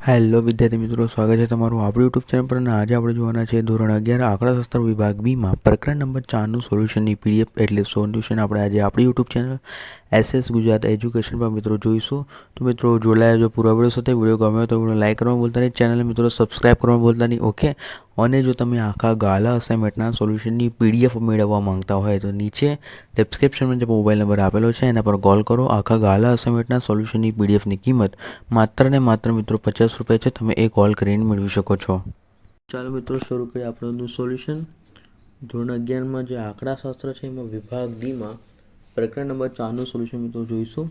Hello વિદ્યાર્થી મિત્રો, સ્વાગત છે તમારું આપણું યુટ્યુબ ચેનલ પર. અને આજે આપણે જોવાના છે ધોરણ 11 આંકડાશાસ્ત્ર વિભાગ બીમાં પ્રકરણ નંબર 4નું સોલ્યુશનની પીડીએફ એટલે સોલ્યુશન આપણે આજે આપણી YouTube channel SS Gujarat education પર મિત્રો જોઈશું. તો મિત્રો જોડાયા જો પૂરા વિડીયો સાથે. વિડીયો ગમે તો વિડીયો લાઈક કરવાનું ભૂલતા નહીં, ચેનલને મિત્રો સબસ્ક્રાઈબ કરવાનું ભૂલતા નહીં. ઓકે. અને જો તમે આખા ગાલા અસાઇનમેન્ટના સોલ્યુશનની પીડીએફ મેળવવા માંગતા હોય તો નીચે ડિસ્ક્રિપ્શનમાં જે મોબાઈલ નંબર આપેલો છે એના પર કોલ કરો. આખા ગાલા અસાઇનમેન્ટના સોલ્યુશનની પીડીએફની કિંમત માત્ર ને માત્ર મિત્રો 50 રૂપિયા છે. તમે એ કોલ કરીને મેળવી શકો છો. ચાલો મિત્રો શરૂ કરીએ આપણું સોલ્યુશન. ધોરણ 11માં જે આંકડાશાસ્ત્ર છે એમાં વિભાગ બીમાં પ્રકરણ નંબર 4નું સોલ્યુશન મિત્રો જોઈશું.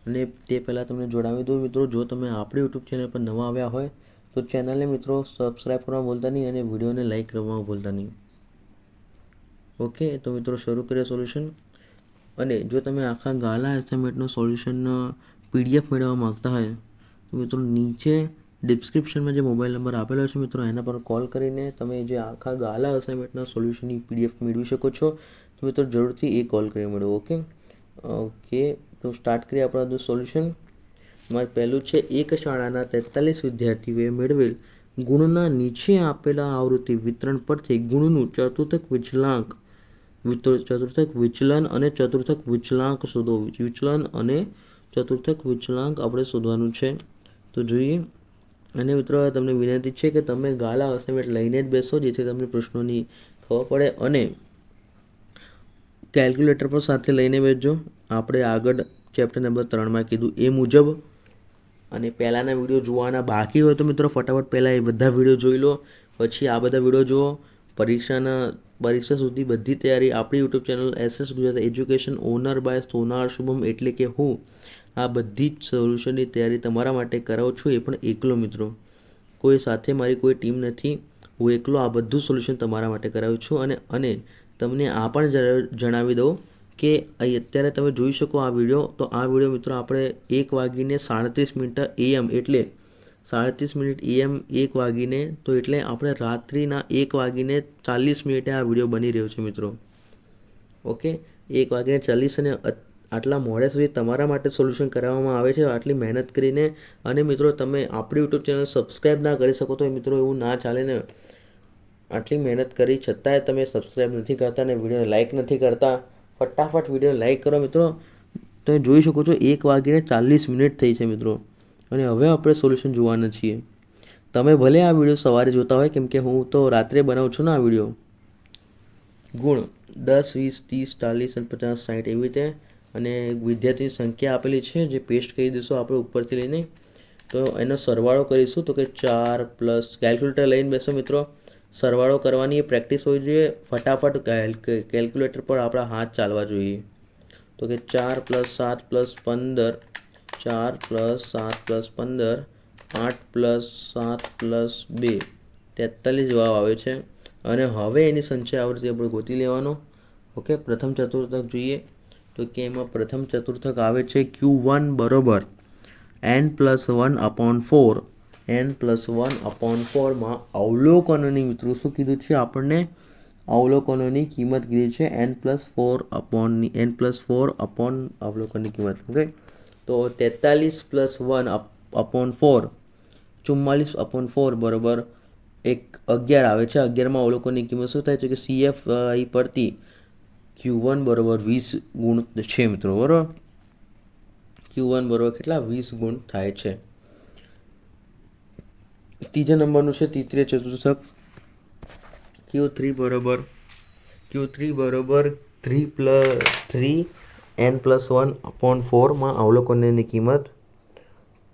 અને તે પહેલાં તમને જણાવી દઉં મિત્રો, જો તમે આપણી યુટ્યુબ ચેનલ પર નવા આવ્યા હોય તો ચેનલને મિત્રો સબસ્ક્રાઈબ કરવા ભૂલતા નહીં અને વિડીયોને લાઈક કરવા ભૂલતા નહીં. ઓકે, તો મિત્રો શરૂ કરીએ સોલ્યુશન. અને જો તમે આખા ગાલા એસાઇનમેન્ટનું સોલ્યુશન પીડીએફ મેળવવા માગતા હોય તો મિત્રો નીચે ડિસ્ક્રિપ્શનમાં જે મોબાઈલ નંબર આપેલો છે મિત્રો એના પર કોલ કરીને તમે જે આખા ગાલા અસાઇનમેન્ટના સોલ્યુશનની પીડીએફ મેળવી શકો છો. તો મિત્રો જરૂરથી એ કોલ કરી મેળવો. ઓકે, તો સ્ટાર્ટ કરીએ આપણું સોલ્યુશન. મારે પહેલું છે, એક શાળાના 43 વિદ્યાર્થીઓએ મેળવેલ ગુણના નીચે આપેલા આવૃત્તિ વિતરણ પરથી ગુણનું ચતુર્થક વિચલન અને ચતુર્થક વિચલાંક શોધો. વિચલન અને ચતુર્થક વિચલાંક આપણે શોધવાનું છે. તો જોઈએ. અને મિત્રો તમને વિનંતી છે કે તમે ગાલા અસાઇનમેન્ટ લઈને જ બેસો જેથી તમને પ્રશ્નોની ખબર પડે. અને કેલ્ક્યુલેટર પણ સાથે લઈને બેસજો. આપણે આગળ ચેપ્ટર નંબર 3માં કીધું એ મુજબ. અને પહેલાંના વિડીયો જોવાના બાકી હોય તો મિત્રો ફટાફટ પહેલાં એ બધા વિડીયો જોઈ લો, પછી આ બધા વિડીયો જુઓ. પરીક્ષા સુધી બધી તૈયારી આપણી YouTube channel SS Gujarat education owner by Sonar Shubham એટલે કે હું આ બધી જ સોલ્યુશનની તૈયારી તમારા માટે કરાવું છું. એ પણ એકલો મિત્રો, કોઈ સાથે મારી કોઈ ટીમ નથી. હું એકલો આ બધું સોલ્યુશન તમારા માટે કરાવું છું. અને તમને આ પણ જણાવી દઉં કે અત્યારે તમે જોઈ શકો આ વિડીયો. તો આ વિડીયો મિત્રો આપણે 1:37 AM એટલે 37 AM 1 વાગીને તો એટલે આપણે રાત્રિના 1:40 આ વિડીયો બની રહ્યો છે મિત્રો. ઓકે, 1:40 અને આટલા મોડે સુધી તમારા માટે સોલ્યુશન કરાવવામાં આવે છે આટલી મહેનત કરીને. અને મિત્રો તમે આપણી યુટ્યુબ ચેનલ સબસ્ક્રાઈબ ના કરી શકો તો મિત્રો એવું ના ચાલે ને. આટલી મહેનત કરી છતાંય તમે સબસ્ક્રાઈબ નથી કરતા ને વિડીયોને લાઈક નથી કરતા. ફટાફટ વિડીયો લાઈક કરો મિત્રો. તમે જોઈ શકો છો 1:40 થઈ છે મિત્રો. અને હવે આપણે સોલ્યુશન જોવાના છીએ. તમે ભલે આ વિડીયો સવારે જોતા હોય, કેમ કે હું તો રાત્રે બનાવું છું ને આ વિડીયો. ગુણ 10, 20, 30, 40 અને 50, 60 એવી રીતે. અને વિદ્યાર્થીની સંખ્યા આપેલી છે જે પેસ્ટ કરી દઈશું આપણે ઉપરથી લઈને. તો એનો સરવાળો કરીશું. તો કે 4 પ્લસ કેલ્ક્યુલેટર લઈને બેસો મિત્રો. સરવાળો કરવાની પ્રેક્ટિસ હોવી જોઈએ. ફટાફટ કેલ્ક્યુલેટર પર આપણા હાથ ચાલવા જોઈએ. તો કે 4 + 7 + 15, 4 + 7 + 15, 8 + 7 + 2, 43 જવાબ આવે છે. અને હવે એની સંખ્યા આવૃત્તિ આપણે ગોતી લેવાનો. ઓકે, પ્રથમ ચતુર્થક જોઈએ. તો કે એમાં પ્રથમ ચતુર્થક આવે છે Q1 બરોબર n+1/4. n+1/4માં અવલોકનોની મિત્રો શું કીધું છે આપણને? અવલોકનોની કિંમત કીધી છે n+4 અવલોકનની કિંમત. ઓકે, તો 43 + 1/4 44/4 બરાબર 11 આવે છે. 11માં અવલોકનની કિંમત શું થાય છે કે CF પરથી Q1 બરાબર 20 ગુણ છે મિત્રો. બરાબર, Q1 બરાબર કેટલા? 20 ગુણ થાય છે. ત્રીજા નંબરનું છે તૃતીય ચતુર્થક Q3 બરાબર 3 n+1/4માં અવલોકનની કિંમત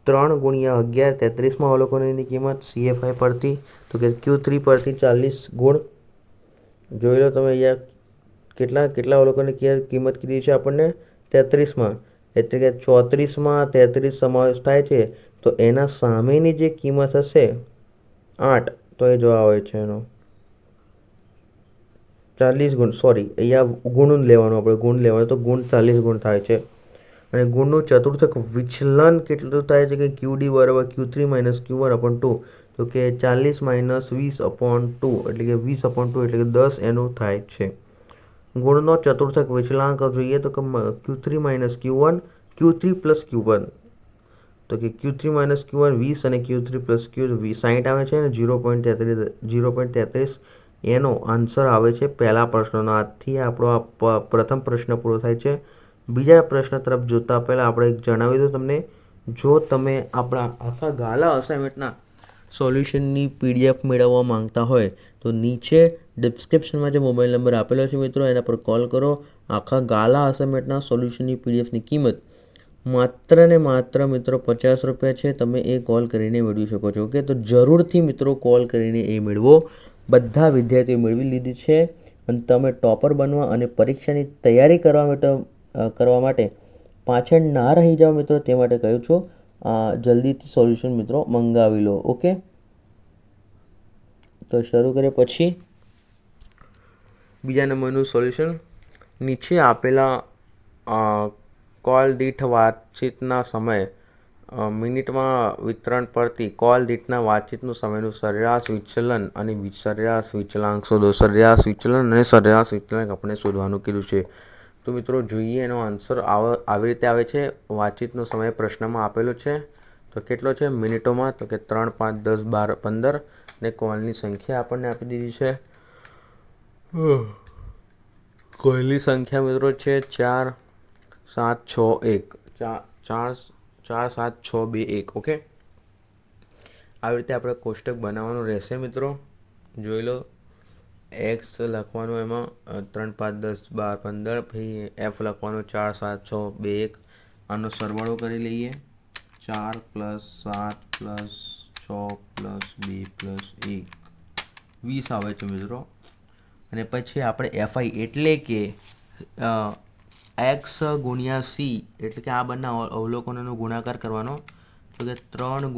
3 × 11 33માં અવલોકનની કિંમત CFI પરથી. તો કે Q3 પરથી 40 ગુણ. જોઈ લો તમે અહીંયા કેટલા અવલોકનની કિંમત કીધી છે આપણને? 33માં. એટલે કે 34માં 33 સમાવેશ થાય છે. તો એના સામેની જે કિંમત હશે 8, તો એ જવાબ આવે છે એનો 40 ગુણ. સોરી, અહીંયા ગુણ લેવાનું, આપણે ગુણ લેવાનું. તો ગુણ 40 ગુણ થાય છે. અને ગુણનું ચતુર્થક વિચલન કેટલું થાય છે કે QD બરાબર Q3 - Q1/2. તો કે 40 - 20/2 એટલે કે 20/2 એટલે કે 10 એનું થાય છે. ગુણનો ચતુર્થક વિચલાંક જોઈએ તો કે Q3 - Q1, Q3 + Q1 તો કે Q3 માઇનસ Q1 20 અને Q3 પ્લસ Q 60 આવે છે અને 0.33 એનો આન્સર આવે છે પહેલા પ્રશ્નનો. આથી આપણો પ્રથમ પ્રશ્ન પૂરો થાય છે. બીજા પ્રશ્ન તરફ જોતા પહેલાં આપણે જણાવી દઉં તમને, જો તમે આપણા આખા ગાલા અસાઇનમેન્ટના સોલ્યુશનની PDF મેળવવા માંગતા હોય તો નીચે ડિસ્ક્રિપ્શનમાં જે મોબાઈલ નંબર આપેલો છે મિત્રો એના પર કોલ કરો. આખા ગાલા અસાઇનમેન્ટના સોલ્યુશનની PDFની કિંમત માત્ર ને માત્ર મિત્રો 50 રૂપિયા છે. તમે એ કોલ કરીને મેળવી શકો છો. ઓકે, તો જરૂરથી મિત્રો કોલ કરીને એ મેળવો. બધા વિદ્યાર્થીઓ મેળવી લીધી છે અને તમે ટોપર બનવા અને પરીક્ષાની તૈયારી કરવા માટે પાછળ ના રહી જાઓ મિત્રો, તે માટે કહું છું જલ્દીથી સોલ્યુશન મિત્રો મંગાવી લો. ઓકે, તો શરૂ કરીએ. પછી બીજા નંબરનું સોલ્યુશન, નીચે આપેલા કોલ દીઠ વાતચીતના સમય મિનિટમાં વિતરણ પરથી કોલ દીઠના વાતચીતનું સમયનું સરેરાશ વિચલન અને સરેરાશ વિચલાંક શોધો. સરેરાશ વિચલન અને સરેરાશ વિચલાંક આપણે શોધવાનું કીધું છે. તો મિત્રો જોઈએ એનો આન્સર આવી રીતે આવે છે. વાતચીતનો સમય પ્રશ્નમાં આપેલો છે તો કેટલો છે મિનિટોમાં, તો કે 3, 5, 10, 12, 15 ને કોલની સંખ્યા આપણને આપી દીધી છે. કોલની સંખ્યા મિત્રો છે 4, 7, 6, 1 4, 7, 6, 2, 1. ઓકે, આવી રીતે આપણે કોષ્ટક બનાવવાનું રહેશે મિત્રો. જોઈ લો, એક્સ લખવાનું એમાં 3, 5, 10, 12, 15, પછી એફ લખવાનું 4, 7, 6, 2, 1. આનો સરવાળો કરી લઈએ. 4 + 7 + 6 + 2 + 1 20 આવે છે મિત્રો. અને પછી આપણે FI એટલે કે X ગુણ્યા C એટલે કે આ બંને અવલોકનોનો ગુણાકાર કરવાનો. તો કે 3 ×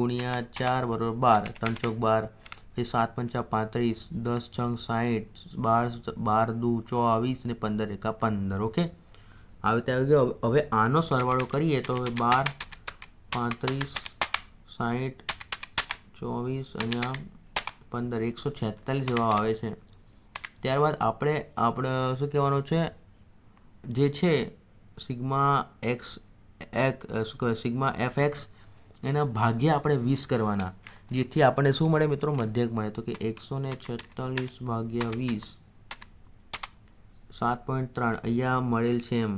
4 = 12, 3 × 12, પછી 7 × 5 = 35, 10 × 60, 12 × 2 = 24 ને 15 × 15. ઓકે, આવી રીતે આવી ગયો. હવે આનો સરવાળો કરીએ તો 12, 35, 60, 24 અહીંયા 15, 146 જવાબ આવે છે. ત્યારબાદ આપણે શું કહેવાનું છે, જે છે સિગ્મા FX એના ભાગ્યા આપણે 20 કરવાના, જેથી આપણને શું મળે મિત્રો, મધ્યક મળે. તો કે 146 / 20 7.3 અહીંયા મળેલ છે એમ,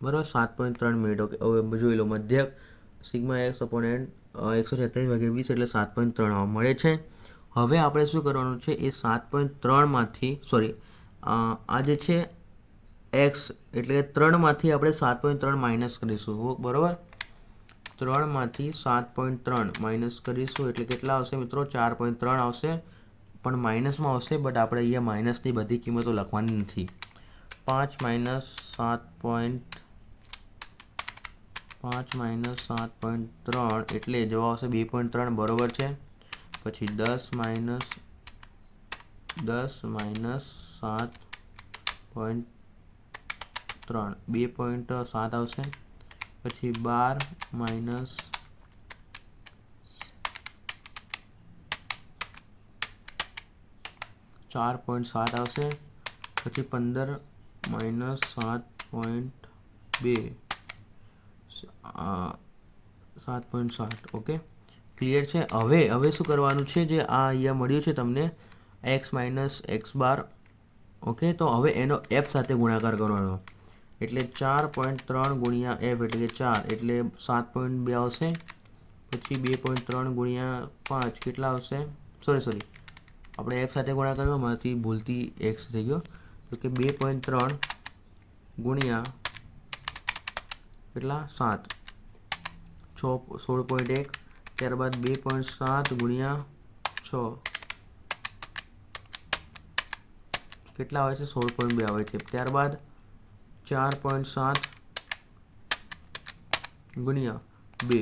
બરાબર, 7.3 મિનિટ. ઓકે, હવે જોઈ લો મધ્યક સિગ્મા X / 146 / 20 એટલે 7.3 મળે છે. હવે આપણે શું કરવાનું છે, એ 7.3 માંથી આ જે છે X એટલે 3 માંથી આપણે 7.3 માઇનસ કરીશું. બરાબર, 3 માંથી 7.3 માઇનસ કરીશું એટલે કેટલા આવશે મિત્રો, 4.3 આવશે. પણ માઇનસમાં આવશે, બટ આપણે અહીંયા માઇનસની બધી કિંમતો લખવાની નથી. 5 - 7.3 એટલે જવાબ આવશે 2.3. બરાબર છે. પછી 10 - 7.3 2.7 આવશે. પછી 12 - 4.7 આવશે. પછી 15 - 7.2 7.7. ઓકે, ક્લિયર છે. હવે શું કરવાનું છે, જે આ અહીંયા મળ્યું છે તમને X - X બાર. ઓકે, તો હવે એનો F સાથે ગુણાકાર કરવાનો એટલે 4.3 × F એટલે કે 4 એટલે 7.2 આવશે. પછી 2.3 × 5 કેટલા આવશે, સોરી આપણે F સાથે ગુણાકાર કરવા માંથી ભૂલથી X થઈ ગયો. તો કે 2.3 × કેટલા 7 16.1. ત્યારબાદ 2.7 × 6 કેટલા આવે છે, 16.2 આવે છે. ત્યારબાદ 4.7 × 2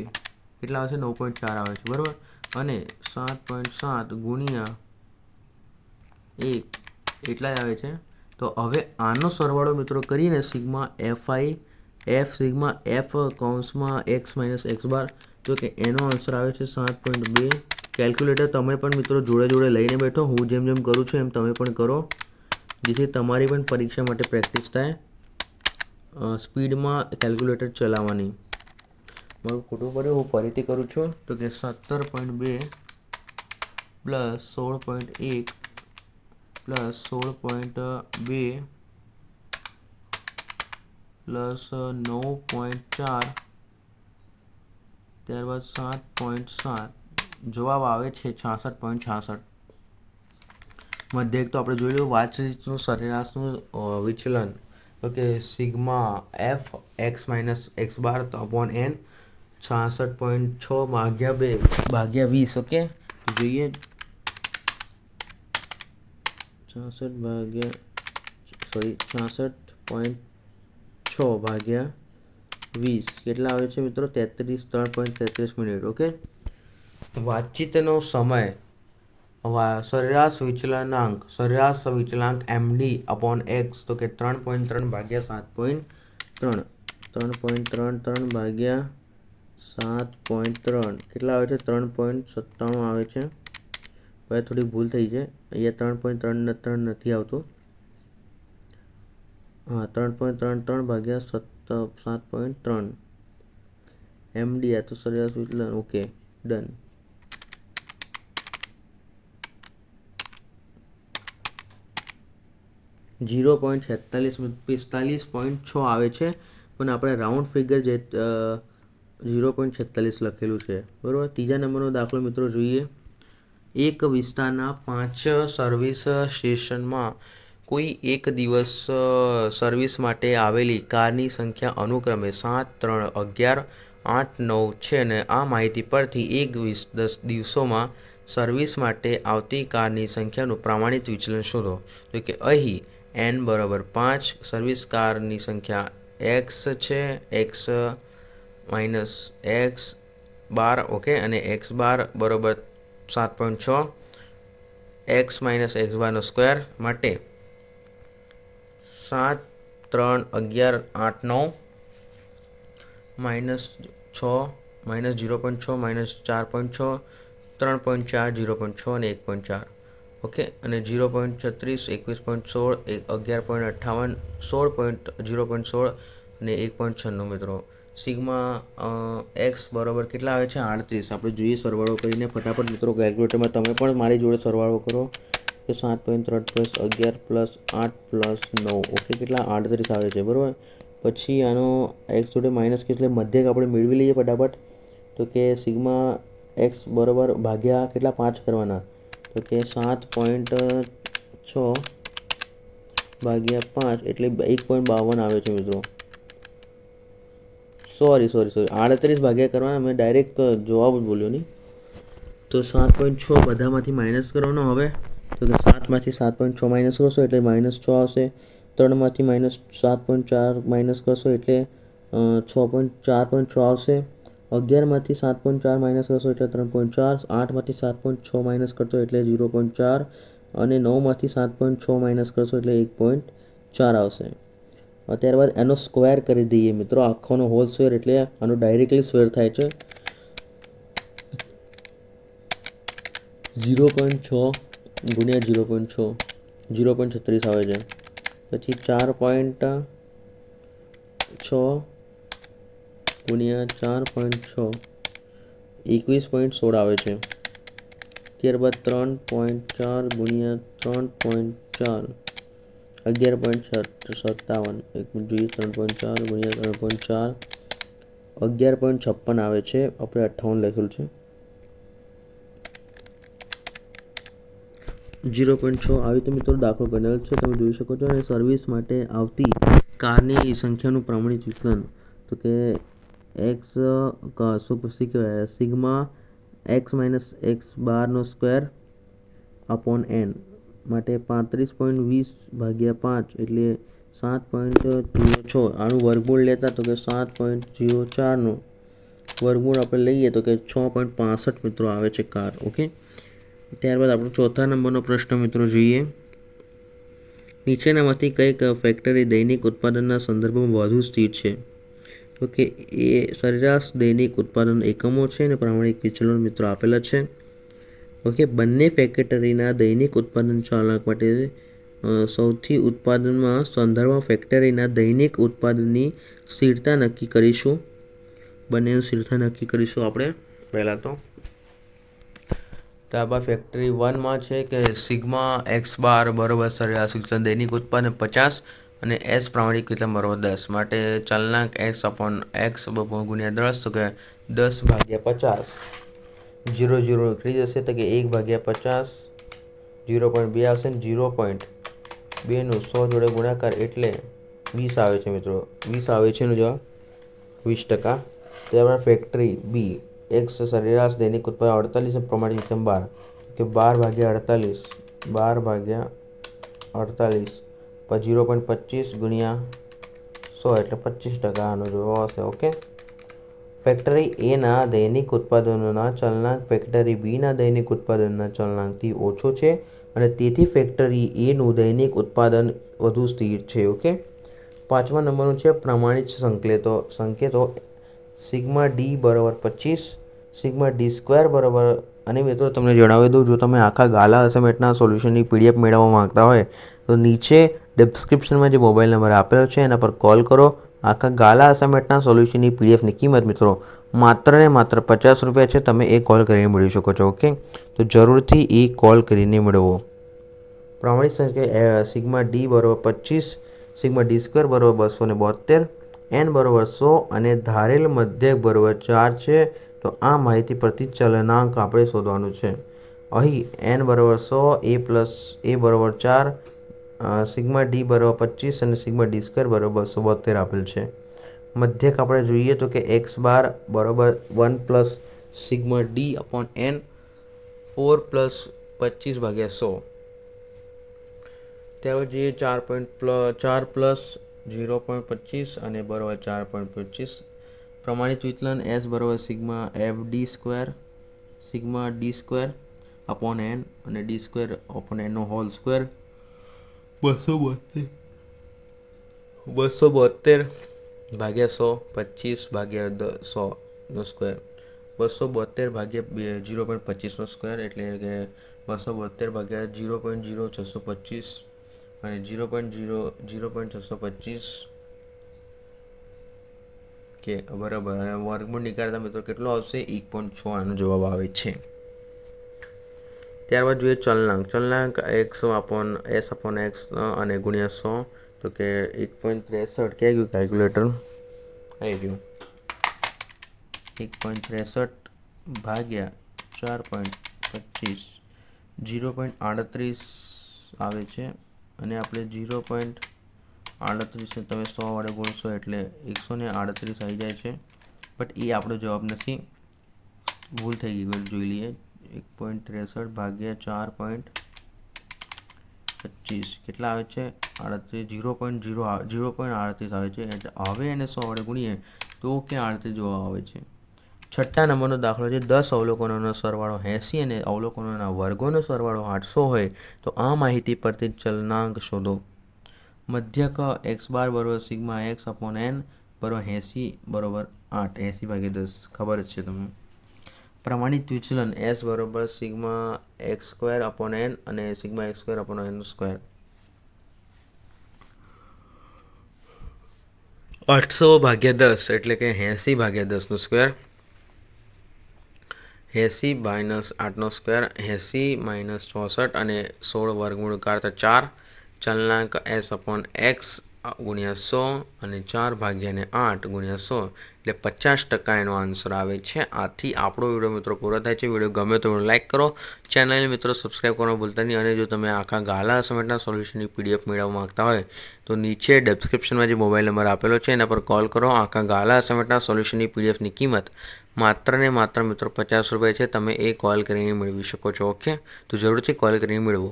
કેટલા આવે છે, 9.4 આવે છે. બરાબર, અને 7.7 × 1 એટલા આવે છે. તો હવે આનો સરવાળો મિત્રો કરીને સિગ્મા F કૌંસમાં X - X બાર, તો કે એનો આન્સર આવે છે 7.2. કેલ્ક્યુલેટર તમે પણ મિત્રો જોડે લઈને બેઠો, હું જેમ કરું છું એમ તમે પણ કરો, જેથી તમારી પણ પરીક્ષા માટે પ્રેક્ટિસ થાય. સ્પીડમાં કેલ્ક્યુલેટર ચલાવવાની. મારું ખોટું પડ્યું, હું ફરીથી કરું છું. તો કે 17.2 પ્લસ 16.1 પ્લસ 16.2 પ્લસ 9.4 ત્યારબાદ 7.7 જવાબ આવે છે 66.66. મધ્યક તો આપણે જોઈ લઈએ. વાતચીતનું સરેરાશનું વિચલન તો કે sigma F X minus X bar upon N 66.6 ભાગ્યા 2 ભાગ્યા 20. ઓકે, જોઈએ 66.6 ભાગ્યા 20 કેટલા આવે છે મિત્રો? 3.33 મિનિટ. ઓકે, વાતચીતનો સમય સરેરાશ વિચલાંક એમડી અપોન એક્સ તો કે 3.3 ભાગ્યા 7.3 3.33 ભાગ્યા 7.3 કેટલા આવે છે? 3.97 આવે છે. હવે થોડી ભૂલ થઈ છે, અહીંયા 3.3 નથી આવતું. હા, 3.33 ભાગ્યા 7.3 એમડી. આ તો સરેરાશ વિચલન. Okay, done. $0.45.6 આવે છે, પણ આપણે રાઉન્ડ ફિગર જે 0.46 લખેલું છે, બરાબર. ત્રીજા નંબરનો દાખલો મિત્રો જોઈએ. એક વિસ્તારના 5 સર્વિસ સ્ટેશનમાં કોઈ એક દિવસ સર્વિસ માટે આવેલી કારની સંખ્યા અનુક્રમે 7, 3, 11, 8, 9 છે અને આ માહિતી પરથી 10 દિવસોમાં સર્વિસ માટે આવતી કારની સંખ્યાનું પ્રમાણિત વિચલન શોધો. તો કે અહીં n બરાબર 5, સર્વિસ કારની સંખ્યા x છે, x માઇનસ x બાર. ઓકે, અને x બાર બરાબર 7.6, x માઇનસ x બારનો સ્ક્વેર માટે 7, 3, 11, 8, 9 માઇનસ 6 માઇનસ 0.6 માઇનસ 4.6 3.4 0.6 અને 1.4. ઓકે, અને 0.36 21.16 11.58 0.16 અને 1.96 મિત્રો. સિગ્મા એક્સ બરાબર કેટલા આવે છે? 38. આપણે જોઈએ સરવાળો કરીને ફટાફટ મિત્રો. કેલ્ક્યુલેટરમાં તમે પણ મારી જોડે સરવાળો કરો. તો 7.3 પ્લસ 11 પ્લસ 8 પ્લસ 9. ઓકે, કેટલા? 38 આવે છે, બરાબર. પછી આનો એક્સ જોડે માઇનસ એટલે મધ્યક આપણે મેળવી લઈએ ફટાફટ. તો કે સિગ્મા એક્સ બરાબર ભાગ્યા કેટલા? 5 કરવાના. તો કે 7.6 ભાગ્યા 5 એટલે 1.52 આવે છે મિત્રો. સોરી 38 ભાગ્યા કરવાના. મેં ડાયરેક્ટ જવાબ જ બોલ્યો નહીં. તો 7.6 બધામાંથી માઇનસ કરવાનો. હવે તો કે 7માંથી 7.6 માઇનસ કરશો એટલે -6 આવશે. 3માંથી -7.4 માઇનસ કરશો એટલે 4.6 આવશે. 11માંથી 7.4 માઇનસ કરશો એટલે 3.4. 8માંથી 7.6 માઇનસ કરશો એટલે 0.4 અને 9માંથી 7.6 માઇનસ કરશો એટલે 1.4 આવશે. ત્યારબાદ એનો સ્ક્વેર કરી દઈએ મિત્રો. આખોનો હોલ સ્ક્વેર એટલે આનો ડાયરેક્ટલી સ્ક્વેર થાય છે. 0.6 ગુણ્યા 0.6 0.36 આવે છે. પછી 4.6 ગુણ્યા 4.6 21.16 આવે છે. ત્યારબાદ 3.4 ગુણ્યા 3.4 11.57. એક મિનિટ જોઈએ. 3.4 ગુણ્યા 3.4 11.56 આવે છે. આપણે 58 લખેલું છે. 0.6 આવી રીતે મિત્રો દાખલો બનેલ છે, તમે જોઈ શકો છો. અને સર્વિસ માટે આવતી કારની સંખ્યાનું પ્રમાણિત વિચલન તો કે એક્સ શું કહેવાય? સિગ્મા એક્સ માઇનસ એક્સ બારનો સ્ક્વેર અપોન એન માટે 35.20 ભાગ્યા 5 એટલે 7.06. આનું વર્ગમૂળ લેતા તો કે 7.04નું વર્ગમૂળ આપણે લઈએ તો કે 6.65 મિત્રો આવે છે કાર. ઓકે, ત્યારબાદ આપણો ચોથા નંબરનો પ્રશ્ન મિત્રો જોઈએ. નીચેનામાંથી કઈક ફેક્ટરી દૈનિક ઉત્પાદનના સંદર્ભમાં વધુ સ્થિર છે? તો કે એ સરેરાશ દૈનિક ઉત્પાદન એકમો છે અને પ્રમાણિત વિચલન મિત્રો આપેલા છે. ઓકે, બંને ફેક્ટરીના દૈનિક ઉત્પાદન ચાલક માટે સૌથી ઉત્પાદનમાં સંદર્ભ ફેક્ટરીના દૈનિક ઉત્પાદનની સ્થિરતા નક્કી કરીશું. બંનેનું શીર્ષક નક્કી કરીશું આપણે પહેલાં તો આમાં ફેક્ટરી 1માં છે કે સિગ્મા એક્સ બાર બરોબર સરેરાશ વિચલન દૈનિક ઉત્પાદન 50 અને એસ પ્રામાણિક વિચલન બરોબર 10 માટે ચલનાંક એક્સ અપોન એક્સ ગુણ્યા 10 તો કે 10/50 0 0 નીકળી જશે તો કે 1/50 0.2 આવશે ને 0.2નું 100 જોડે ગુણાકાર એટલે 20 આવે છે મિત્રો. 20 આવે છે એનો જવાબ 20%. ત્યારબાદ ફેક્ટરી બી એક્સ સરેરાશ દૈનિક ઉત્પાદન 48 પ્રમાણિક વિચલન 12 કે 12/48 પછી 0.25 ગુણ્યા 100 એટલે 25% આનો જવાબ આવશે. ઓકે. ફેક્ટરી એના દૈનિક ઉત્પાદનોના ચલનાંક ફેક્ટરી બીના દૈનિક ઉત્પાદનના ચલનાંકથી ઓછો છે અને તેથી ફેક્ટરી એનું દૈનિક ઉત્પાદન વધુ સ્થિર છે. ઓકે. 5મા નંબરનું છે પ્રમાણિત સંકેતો સિગ્મા ડી બરાબર 25 સિગ્મા ડી સ્ક્વેર બરાબર. અને મિત્રો તમને જણાવી દઉં, જો તમે આખા ગાલા અસાઇનમેન્ટના સોલ્યુશનની PDF મેળવવા માંગતા હોય તો નીચે ડિસ્ક્રિપ્શનમાં જે મોબાઈલ નંબર આપેલો છે એના પર કોલ કરો. આખા ગાલા અસાઇનમેન્ટના સોલ્યુશનની PDFની કિંમત મિત્રો માત્ર ને માત્ર 50 રૂપિયા છે. તમે એ કોલ કરીને મેળવી શકો છો. ઓકે. તો જરૂરથી એ કોલ કરીને મેળવો. પ્રમાણિત સંખ્યા સિગ્મા ડી બરાબર 25 સિગ્મા ડી સ્ક્વેર બરાબર 272 n બરાબર 100 અને ધારેલ મધ્યક બરાબર 4 છે. તો આ માહિતી પરથી ચલનાંક આપણે શોધવાનું છે. અહીં n બરાબર 100 a બરાબર 4 સિગ્મા ડી બરાબર 25 અને સિગ્મા ડી સ્ક્વેર બરાબર 272 આપેલ છે. મધ્યક આપણે જોઈએ તો કે એક્સ બાર બરાબર 1 plus sigma D upon n 4 plus 25/100. ત્યારબાદ જોઈએ 4 પ્લસ 0.25 અને બરાબર 4.25. પ્રમાણિત વિચલન એસ બરાબર sigma F D square sigma D square upon N અને ડી સ્ક્વેર અપોન એનનો હોલ સ્ક્વેર 272/100 25/100નો સ્ક્વેર 272/0.25નો સ્ક્વેર એટલે કે 272/0.0625 અને 0.625 કે બરાબર. અને વર્ગમૂળ નીકાળતા મિત્રો કેટલો આવશે 1.6 આનો જવાબ આવે છે. ત્યારબાદ જોઈએ ચલનાંક એક્સ અપોન એક્સ અને ગુણ્યા 100 તો કે 1.63 ક્યાં ગયું કેલ્ક્યુલેટર આવી ગયું 1.63 ભાગ્યા 4.25 0.38 આવે છે અને આપણે 0.38 તમે 100 વડે ગુણશો એટલે 138 આવી જાય છે. બટ એ આપણો જવાબ નથી, ભૂલ થઈ ગઈ. જોઈ લઈએ 1.63 ભાગ્યા 4.25 કેટલા આવે છે 0.38 આવે છે. એટલે હવે એને 100 વડે ગુણીએ તો કે 38 જવાબ આવે છે. 6ઠ્ઠા નંબરનો દાખલો છે 10 અવલોકનોનો સરવાળો 80 અને અવલોકનોના વર્ગોનો સરવાળો 800 હોય તો આ માહિતી પરથી ચલનાંક શોધો. મધ્યક એક્સ બાર બરાબર સિગ્મા એક્સ અપોન એન બરાબર 80 બરાબર 8 80/10 ખબર જ છે તમને. પ્રમાણિત વિચલન એસ બરાબર sigma X square upon N અને sigma X square upon N square 800/10 એટલે કે 80/10નો સ્ક્વેર 80 - 8નો સ્ક્વેર 80 - 64 અને 16 વર્ગમૂળ કાઢતા 4 ચલનાંક એસ અપોન એક્સ ગુણ્યા 100 અને 4/8 ગુણ્યા 100 એટલે 50% એનો આન્સર આવે છે. આથી આપણો વિડીયો મિત્રો પૂરો થાય છે. વિડીયો ગમે તો લાઈક કરો, ચેનલને મિત્રો સબસ્ક્રાઈબ કરવાનું ભૂલતા નહીં. અને જો તમે આખા ગાલા અસાઇનમેન્ટના સોલ્યુશનની PDF મેળવવા માંગતા હોય તો નીચે ડિસ્ક્રિપ્શનમાં જે મોબાઈલ નંબર આપેલો છે એના પર કોલ કરો. આખા ગાલા અસાઇનમેન્ટના સોલ્યુશનની PDFની કિંમત માત્ર ને માત્ર મિત્રો 50 રૂપિયા છે. તમે એ કોલ કરીને મેળવી શકો છો. ઓકે. તો જરૂરથી કોલ કરીને મેળવો.